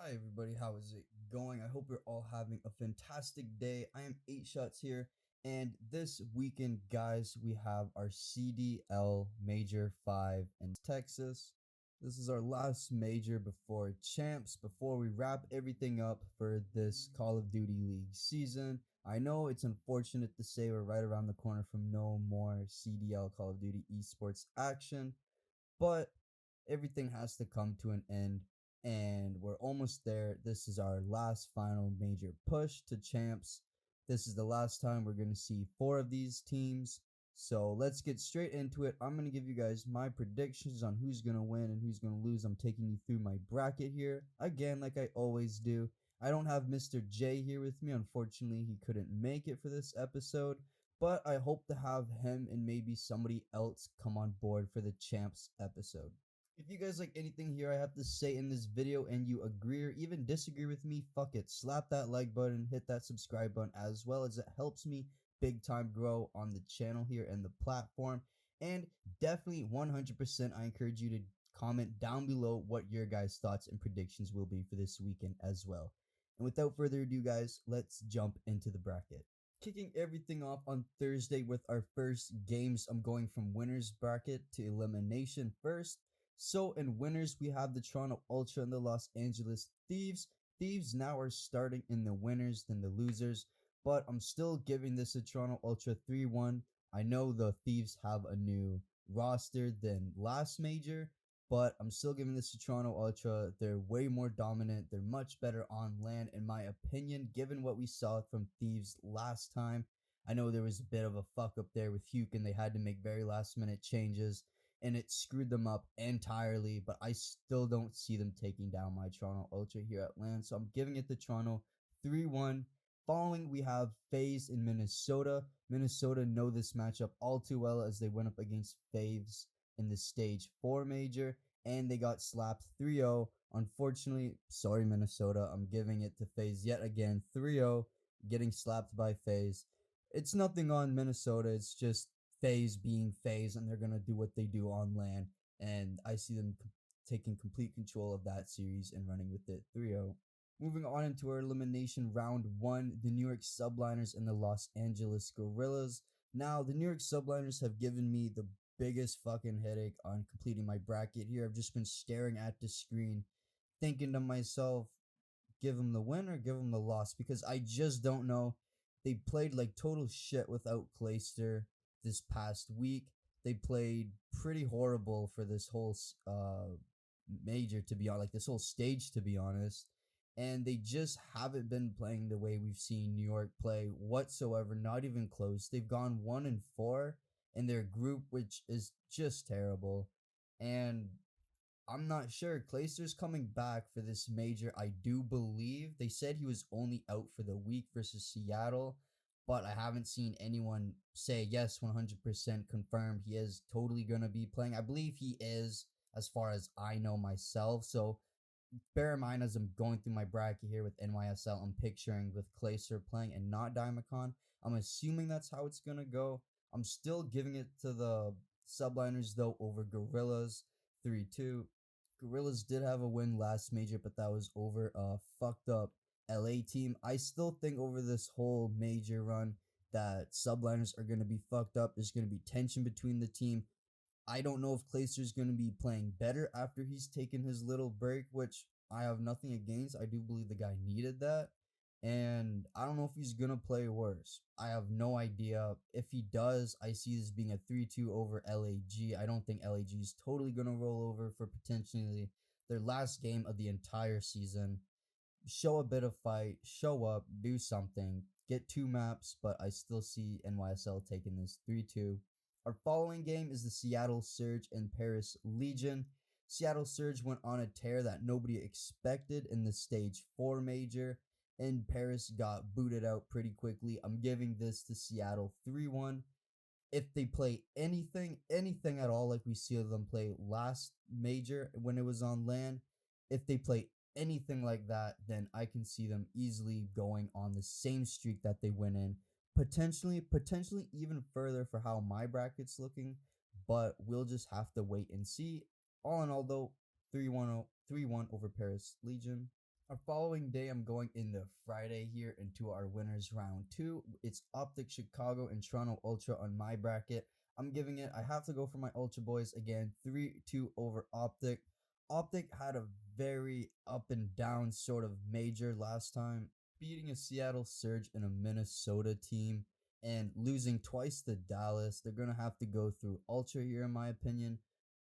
Hi everybody, how is it going? I hope you're all having a fantastic day. I am 8 Shots here, and this weekend, guys, we have our CDL Major 5 in Texas. This is our last major before champs, before we wrap everything up for this Call of Duty League season. I know it's unfortunate to say we're right around the corner from no more CDL Call of Duty esports action, but everything has to come to an end, and we're almost there. This is our last final major push to champs. This is the last time we're going to see four of these teams. So let's get straight into it. I'm going to give you guys my predictions on who's going to win and who's going to lose. I'm taking you through my bracket here. Again, like I always do. I don't have Mr. J here with me. Unfortunately, he couldn't make it for this episode, but I hope to have him and maybe somebody else come on board for the champs episode. If you guys like anything here I have to say in this video and you agree or even disagree with me, fuck it. Slap that like button, hit that subscribe button, as well as it helps me big time grow on the channel here and the platform. And definitely 100% I encourage you to comment down below what your guys' thoughts and predictions will be for this weekend as well. And without further ado, guys, let's jump into the bracket. Kicking everything off on Thursday with our first games, I'm going from winners bracket to elimination first. So in winners, we have the Toronto Ultra and the Los Angeles Thieves. Thieves now are starting in the winners than the losers, but I'm still giving this a Toronto Ultra 3-1. I know the Thieves have a new roster than last major, but I'm still giving this to Toronto Ultra. They're way more dominant. They're much better on land, in my opinion, given what we saw from Thieves last time. I know there was a bit of a fuck up there with Hugh, and they had to make very last minute changes, and it screwed them up entirely, but I still don't see them taking down my Toronto Ultra here at land, so I'm giving it to Toronto 3-1. Following, we have FaZe in Minnesota. Minnesota know this matchup all too well as they went up against FaZe in the stage 4 major, and they got slapped 3-0. Unfortunately, sorry Minnesota, I'm giving it to FaZe yet again, 3-0, getting slapped by FaZe. It's nothing on Minnesota, it's just FaZe being FaZe, and they're going to do what they do on land, and I see them taking complete control of that series and running with it 3-0. Moving on into our elimination round 1, the New York Subliners and the Los Angeles Gorillas. Now, the New York Subliners have given me the biggest fucking headache on completing my bracket here. I've just been staring at the screen, thinking to myself, give them the win or give them the loss, because I just don't know. They played like total shit without Clayster this past week. They played pretty horrible for this whole major, to be honest, like this whole stage, to be honest. And they just haven't been playing the way we've seen New York play whatsoever, not even close. They've gone 1-4 in their group, which is just terrible. And I'm not sure. Clayster's coming back for this major, I do believe. They said he was only out for the week versus Seattle, but I haven't seen anyone say yes, 100% confirmed he is totally going to be playing. I believe he is, as far as I know myself. So bear in mind, as I'm going through my bracket here with NYSL, I'm picturing with Clayster playing and not Dimacon. I'm assuming that's how it's going to go. I'm still giving it to the Subliners, though, over Gorillas 3-2. Gorillas did have a win last major, but that was over a fucked up LA team. I still think over this whole major run that Subliners are going to be fucked up. There's going to be tension between the team. I don't know if Clayster's going to be playing better after he's taken his little break, which I have nothing against. I do believe the guy needed that. And I don't know if he's going to play worse. I have no idea. If he does, I see this being a 3-2 over LAG. I don't think LAG is totally going to roll over for potentially their last game of the entire season. Show a bit of fight, show up, do something, get 2 maps, but I still see NYSL taking this 3-2. Our following game is the Seattle Surge and Paris Legion. Seattle Surge went on a tear that nobody expected in the stage 4 major, and Paris got booted out pretty quickly. I'm giving this to Seattle 3-1. If they play anything at all like we see them play last major when it was on land, if they play anything like that, then I can see them easily going on the same streak that they went in. Potentially even further for how my bracket's looking, but we'll just have to wait and see. All in all, though, 3-1 over Paris Legion. Our following day, I'm going into Friday here into our winners round two. It's Optic Chicago and Toronto Ultra on my bracket. I'm giving it, I have to go for my Ultra boys again, 3-2 over Optic. Optic had a very up and down sort of major last time, beating a Seattle Surge and a Minnesota team and losing twice to Dallas. They're going to have to go through Ultra here, in my opinion.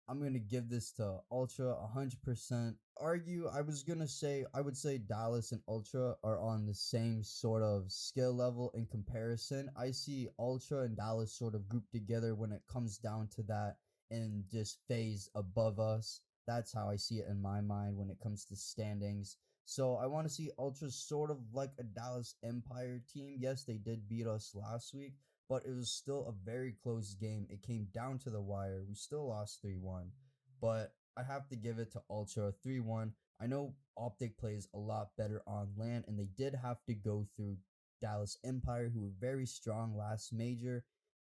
I'm gonna give this to Ultra 100%. I was gonna say I would say Dallas and Ultra are on the same sort of skill level in comparison. I see Ultra and Dallas sort of grouped together when it comes down to that and just phase above us. That's how I see it in my mind when it comes to standings. So I want to see Ultra sort of like a Dallas Empire team. Yes, they did beat us last week, but it was still a very close game. It came down to the wire. We still lost 3-1, but I have to give it to Ultra 3-1. I know Optic plays a lot better on land, and they did have to go through Dallas Empire, who were very strong last major,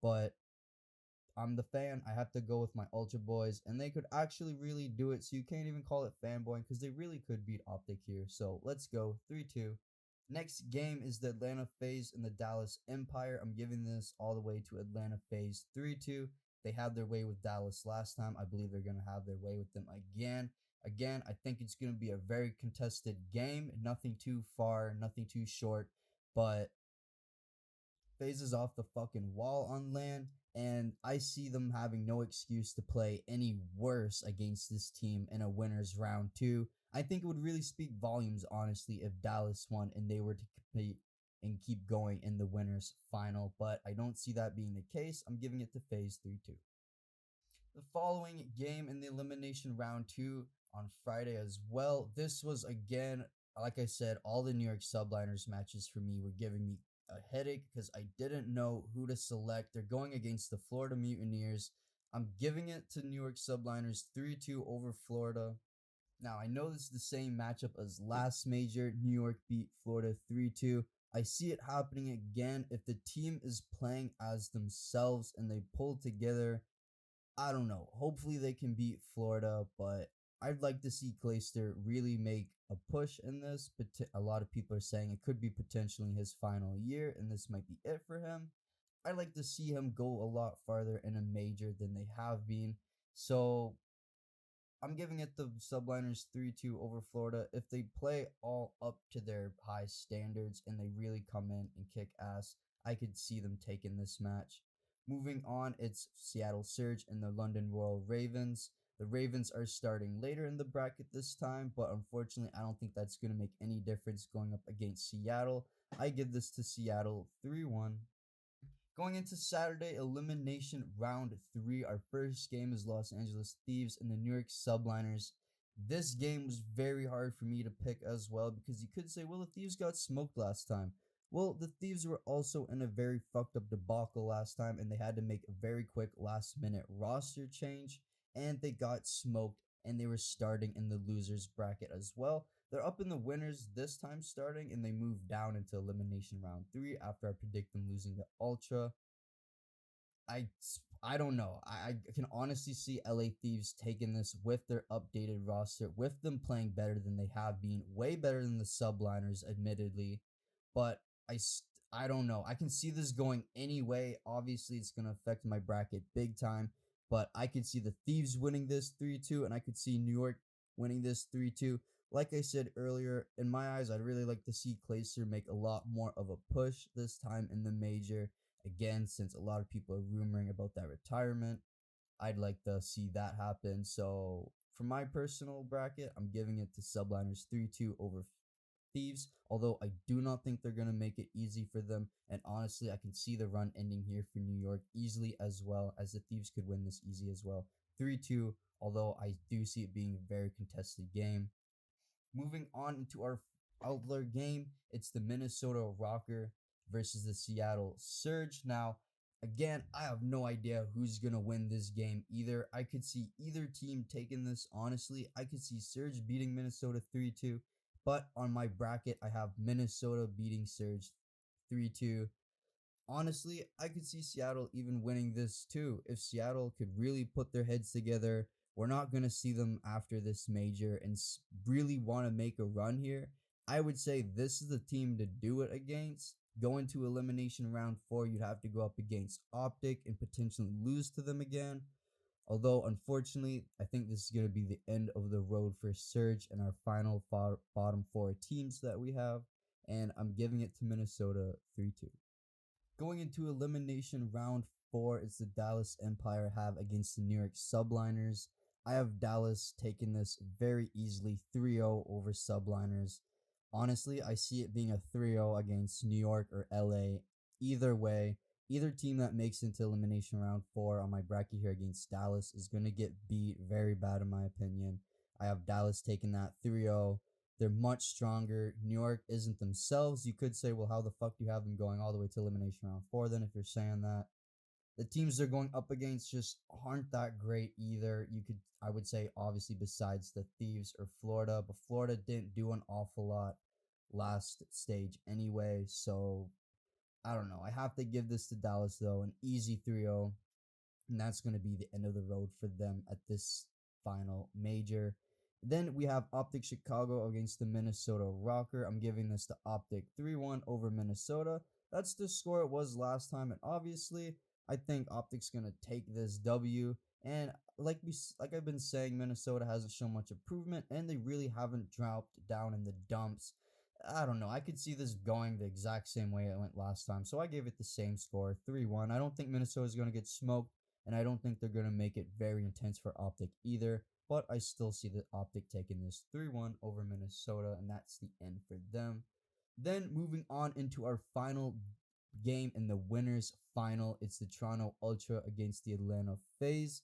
but I'm the fan. I have to go with my Ultra Boys, and they could actually really do it. So you can't even call it fanboying because they really could beat Optic here. So let's go 3-2. Next game is the Atlanta FaZe and the Dallas Empire. I'm giving this all the way to Atlanta FaZe 3-2. They had their way with Dallas last time. I believe they're going to have their way with them again. Again, I think it's going to be a very contested game. Nothing too far, nothing too short, but phases off the fucking wall on land, and I see them having no excuse to play any worse against this team in a winner's round two. I think it would really speak volumes, honestly, if Dallas won and they were to compete and keep going in the winners final, but I don't see that being the case. I'm giving it to phase 3-2. The following game in the elimination round two on Friday as well. This was again, like I said, all the New York Subliners matches for me were giving me a headache because I didn't know who to select. They're going against the Florida Mutineers. I'm giving it to New York Subliners 3-2 over Florida. Now, I know this is the same matchup as last major. New York beat Florida 3-2. I see it happening again if the team is playing as themselves and they pull together. I don't know. Hopefully they can beat Florida, but I'd like to see Clayster really make a push in this. But a lot of people are saying it could be potentially his final year, and this might be it for him. I'd like to see him go a lot farther in a major than they have been. So I'm giving it the Subliners 3-2 over Florida. If they play all up to their high standards and they really come in and kick ass, I could see them taking this match. Moving on, it's Seattle Surge and the London Royal Ravens. The Ravens are starting later in the bracket this time, but unfortunately, I don't think that's going to make any difference going up against Seattle. I give this to Seattle 3-1. Going into Saturday elimination round three, our first game is Los Angeles Thieves and the New York Subliners. This game was very hard for me to pick as well because you could say, well, the Thieves got smoked last time. Well, the Thieves were also in a very fucked up debacle last time, and they had to make a very quick last minute roster change, and they got smoked, and they were starting in the losers bracket as well. They're up in the winners this time starting, and they move down into elimination round three after I predict them losing the Ultra. I I don't know. I can honestly see LA Thieves taking this with their updated roster, with them playing better than they have been, way better than the Subliners, admittedly. But I don't know. I can see this going any way. Obviously, it's going to affect my bracket big time. But I could see the Thieves winning this 3-2, and I could see New York winning this 3-2. Like I said earlier, in my eyes, I'd really like to see Clayster make a lot more of a push this time in the major. Again, since a lot of people are rumoring about that retirement, I'd like to see that happen. So, for my personal bracket, I'm giving it to Subliners 3-2 over Thieves, although I do not think they're going to make it easy for them. And honestly, I can see the run ending here for New York easily as well, as the Thieves could win this easy as well. 3-2, although I do see it being a very contested game. Moving on into our outlier game, it's the Minnesota Rocker versus the Seattle Surge. Now, again, I have no idea who's going to win this game either. I could see either team taking this, honestly. I could see Surge beating Minnesota 3-2, but on my bracket, I have Minnesota beating Surge 3-2. Honestly, I could see Seattle even winning this too if Seattle could really put their heads together we're not going to see them after this major and really want to make a run here, I would say this is the team to do it against. Go into elimination round 4, you'd have to go up against Optic and potentially lose to them again. Although, unfortunately, I think this is going to be the end of the road for Surge and our final bottom 4 teams that we have. And I'm giving it to Minnesota 3-2. Going into elimination round 4, it's the Dallas Empire have against the New York Subliners. I have Dallas taking this very easily 3-0 over Subliners. Honestly, I see it being a 3-0 against New York or LA. Either way, either team that makes into elimination round 4 on my bracket here against Dallas is going to get beat very bad in my opinion. I have Dallas taking that 3-0. They're much stronger. New York isn't themselves. You could say, well, how the fuck do you have them going all the way to elimination round 4 then if you're saying that? The teams they're going up against just aren't that great either. I would say, obviously, besides the Thieves or Florida, but Florida didn't do an awful lot last stage anyway, so I don't know. I have to give this to Dallas, though, an easy 3-0, and that's going to be the end of the road for them at this final major. Then we have Optic Chicago against the Minnesota Rocker. I'm giving this to Optic 3-1 over Minnesota. That's the score it was last time, and obviously, I think Optic's going to take this W. And like I've been saying, Minnesota hasn't shown much improvement, and they really haven't dropped down in the dumps. I don't know. I could see this going the exact same way it went last time, so I gave it the same score, 3-1. I don't think Minnesota's going to get smoked, and I don't think they're going to make it very intense for Optic either, but I still see the Optic taking this 3-1 over Minnesota, and that's the end for them. Then moving on into our final game in the winners final, it's the Toronto Ultra against the Atlanta FaZe.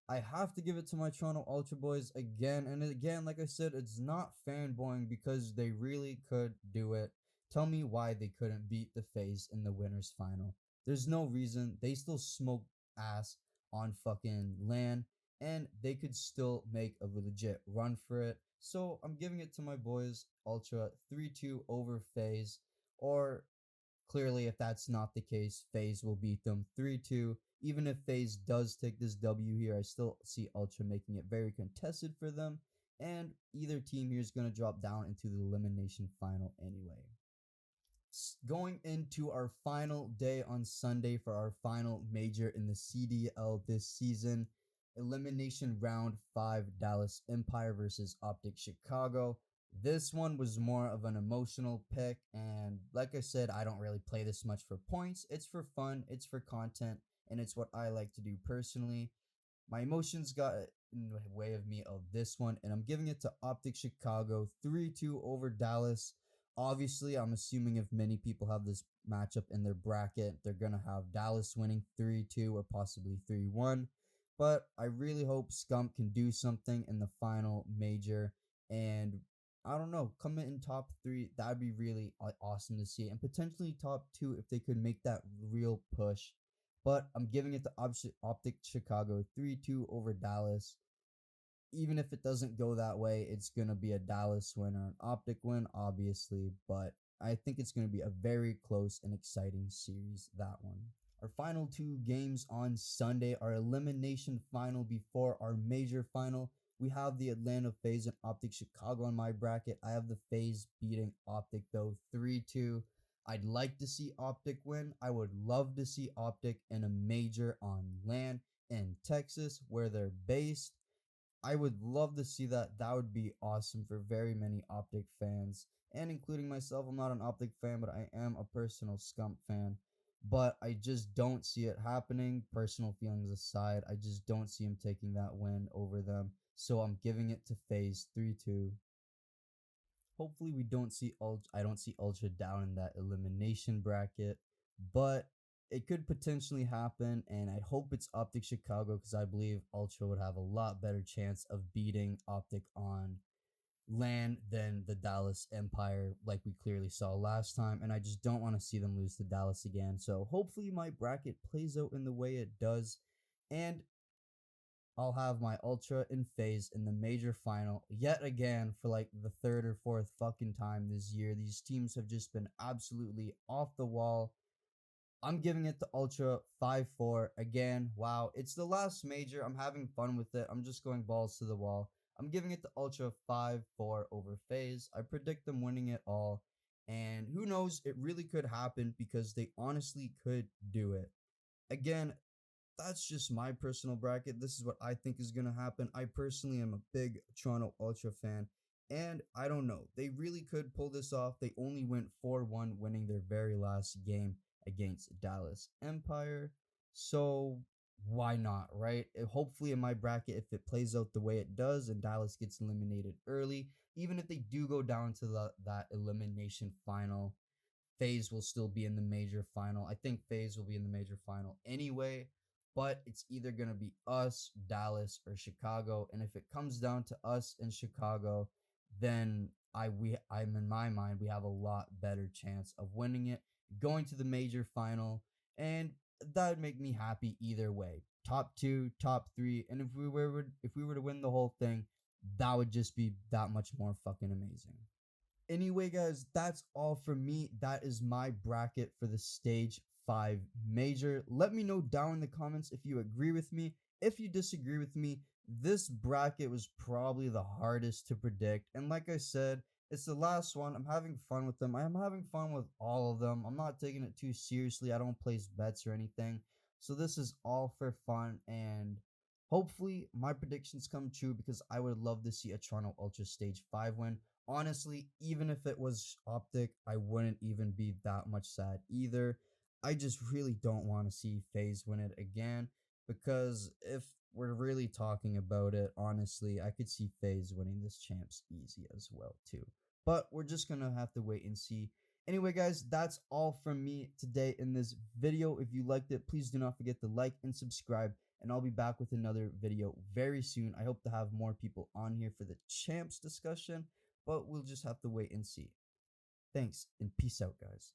I have to give it to my Toronto Ultra Boys again and again. Like I said, it's not fanboying because they really could do it. Tell me why they couldn't beat the FaZe in the winners final. There's no reason. They still smoke ass on fucking LAN, and they could still make a legit run for it. So I'm giving it to my boys Ultra 3-2 over FaZe, or clearly, if that's not the case, FaZe will beat them 3-2. Even if FaZe does take this W here, I still see Ultra making it very contested for them, and either team here is going to drop down into the elimination final anyway. Going into our final day on Sunday for our final major in the CDL this season, elimination round 5, Dallas Empire versus Optic Chicago. This one was more of an emotional pick, and like I said, I don't really play this much for points. It's for fun, it's for content, and it's what I like to do personally. My emotions got in the way of me of this one, and I'm giving it to Optic Chicago 3-2 over Dallas. Obviously, I'm assuming if many people have this matchup in their bracket, they're going to have Dallas winning 3-2 or possibly 3-1. But I really hope Scump can do something in the final major, and I don't know, come in top 3. That'd be really awesome to see, and potentially top 2 if they could make that real push. But I'm giving it to Optic Chicago 3-2 over Dallas. Even if it doesn't go that way, it's going to be a Dallas win or an Optic win, obviously. But I think it's going to be a very close and exciting series, that one. Our final 2 games on Sunday, our elimination final before our major final. We have the Atlanta FaZe and Optic Chicago on my bracket. I have the FaZe beating Optic, though, 3-2. I'd like to see Optic win. I would love to see Optic in a major on LAN in Texas where they're based. I would love to see that. That would be awesome for very many Optic fans, and including myself. I'm not an Optic fan, but I am a personal Scump fan. But I just don't see it happening. Personal feelings aside, I just don't see him taking that win over them. So I'm giving it to FaZe 3-2. Hopefully we don't see I don't see Ultra down in that elimination bracket, but it could potentially happen, and I hope it's Optic Chicago because I believe Ultra would have a lot better chance of beating Optic on LAN than the Dallas Empire, like we clearly saw last time, and I just don't want to see them lose to Dallas again. So hopefully my bracket plays out in the way it does, and I'll have my Ultra and FaZe in the major final yet again for like the 3rd or 4th fucking time this year. These teams have just been absolutely off the wall. I'm giving it the Ultra 5-4 again. Wow, it's the last major. I'm having fun with it. I'm just going balls to the wall. I'm giving it the Ultra 5-4 over FaZe. I predict them winning it all. And who knows, it really could happen because they honestly could do it. Again, that's just my personal bracket. This is what I think is going to happen. I personally am a big Toronto Ultra fan, and I don't know. They really could pull this off. They only went 4-1, winning their very last game against Dallas Empire. So why not, right? Hopefully, in my bracket, if it plays out the way it does and Dallas gets eliminated early, even if they do go down to that elimination final, FaZe will still be in the major final. I think FaZe will be in the major final anyway, but it's either going to be us, Dallas, or Chicago. And if it comes down to us and Chicago, then I'm in my mind we have a lot better chance of winning it, going to the major final, and that would make me happy either way. Top 2, top 3, and if we were to win the whole thing, that would just be that much more fucking amazing. Anyway, guys, that's all from me. That is my bracket for the stage 5 major. Let me know down in the comments if you agree with me. If you disagree with me, this bracket was probably the hardest to predict. And like I said, it's the last one. I'm having fun with them. I am having fun with all of them. I'm not taking it too seriously. I don't place bets or anything. So this is all for fun, and hopefully my predictions come true because I would love to see a Toronto Ultra Stage 5 win. Honestly, even if it was Optic, I wouldn't even be that much sad either. I just really don't want to see FaZe win it again because if we're really talking about it, honestly, I could see FaZe winning this champs easy as well too. But we're just going to have to wait and see. Anyway, guys, that's all from me today in this video. If you liked it, please do not forget to like and subscribe, and I'll be back with another video very soon. I hope to have more people on here for the champs discussion, but we'll just have to wait and see. Thanks, and peace out, guys.